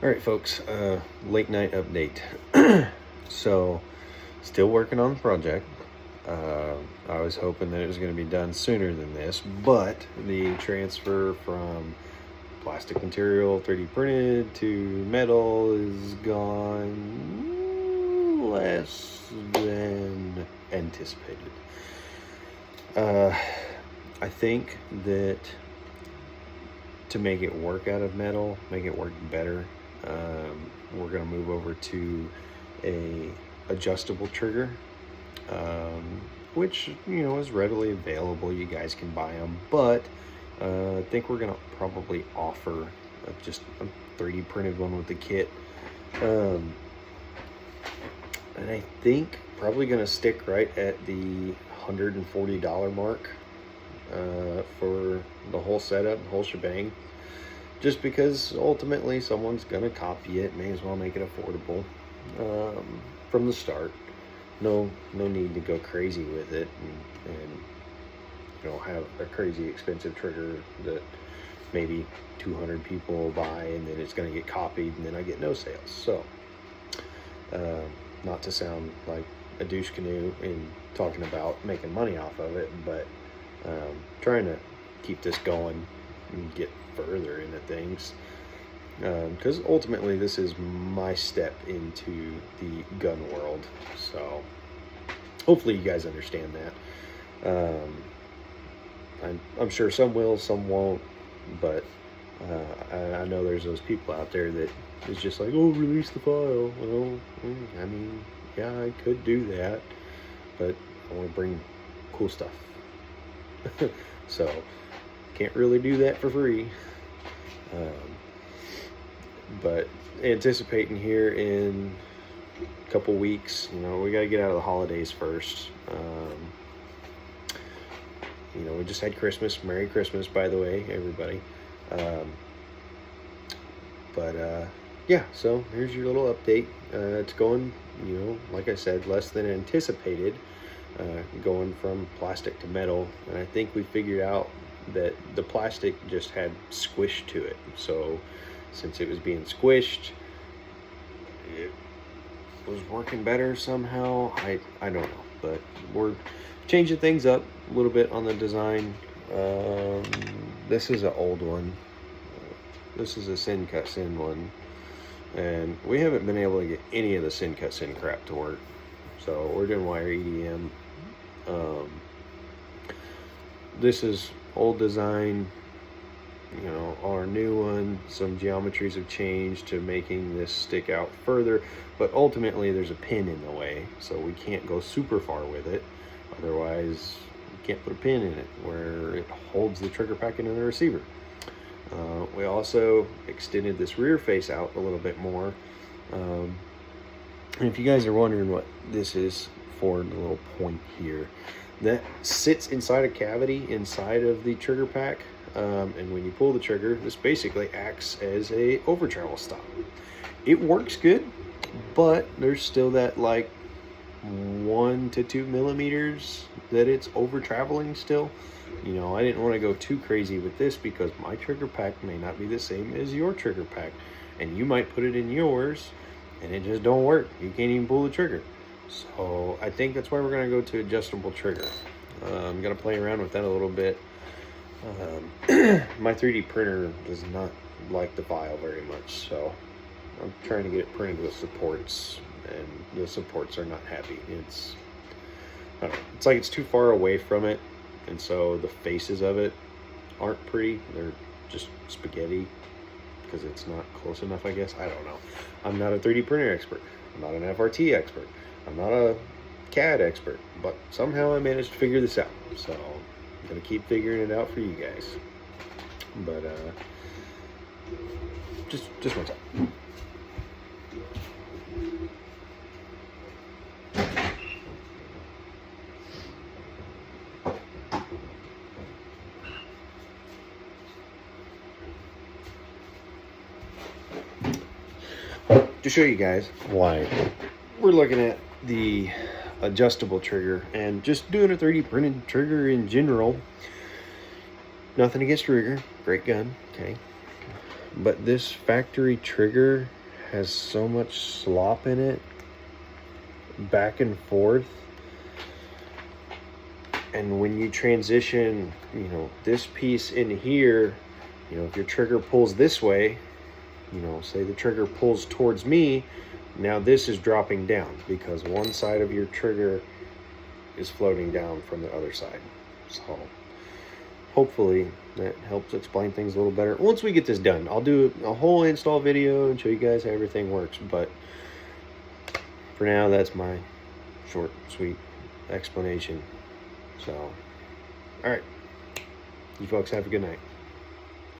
All right, folks, late night update. So, still working on the project. I was hoping that it was going to be done sooner than this, but the transfer from plastic material 3D printed to metal is gone less than anticipated. I think that to make it work out of metal, make it work better, we're going to move over to a adjustable trigger, which is readily available. You guys can buy them, but I think we're going to probably offer just a 3D printed one with the kit, and I think probably going to stick right at the $140 mark for the whole setup, the whole shebang. Just because ultimately someone's gonna copy it, may as well make it affordable from the start. No need to go crazy with it and have a crazy expensive trigger that maybe 200 people will buy, and then it's gonna get copied, and then I get no sales. So, not to sound like a douche canoe in talking about making money off of it, but trying to keep this going and get further into things, because ultimately this is my step into the gun world. So hopefully you guys understand that. I'm sure some will, some won't, but I know there's those people out there that is just like, oh, release the file. Well, I mean, yeah, I could do that, but I want to bring cool stuff. So can't really do that for free. But anticipating here in a couple weeks, we got to get out of the holidays first. We just had Christmas. Merry Christmas, by the way, everybody. Yeah, so here's your little update. It's going, like I said, less than anticipated, going from plastic to metal. And I think we figured out that the plastic just had squish to it. So since it was being squished, it was working better somehow. I don't know, but we're changing things up a little bit on the design. This is an old one. This is a sin cut sin one, and we haven't been able to get any of the sin cut sin crap to work. So we're doing wire EDM. This is old design. Our new one, some geometries have changed to making this stick out further, but ultimately there's a pin in the way, so we can't go super far with it. Otherwise, we can't put a pin in it where it holds the trigger pack into the receiver. We also extended this rear face out a little bit more. And if you guys are wondering what this is for, the little point here, that sits inside a cavity inside of the trigger pack. And when you pull the trigger, this basically acts as a over travel stop. It works good, but there's still that like 1 to 2 millimeters that it's over traveling still. I didn't want to go too crazy with this because my trigger pack may not be the same as your trigger pack, and you might put it in yours and it just don't work. You can't even pull the trigger. So I think that's why we're going to go to adjustable trigger. I'm going to play around with that a little bit. My 3D printer does not like the file very much, so I'm trying to get it printed with supports, and the supports are not happy. It's like it's too far away from it, and so the faces of it aren't pretty. They're just spaghetti because it's not close enough, I guess. I don't know. I'm not a 3D printer expert. I'm not an FRT expert. I'm not a CAD expert, but somehow I managed to figure this out. So I'm gonna keep figuring it out for you guys. But just one time. To show you guys why we're looking at the adjustable trigger and just doing a 3D printed trigger in general. Nothing against Ruger, great gun, okay, but this factory trigger has so much slop in it, back and forth. And when you transition, you know, this piece in here, you know, if your trigger pulls this way, you know, say the trigger pulls towards me, now this is dropping down because one side of your trigger is floating down from the other side. So hopefully that helps explain things a little better. Once we get this done, I'll do a whole install video and show you guys how everything works. But for now, that's my short, sweet explanation. So, all right. You folks have a good night.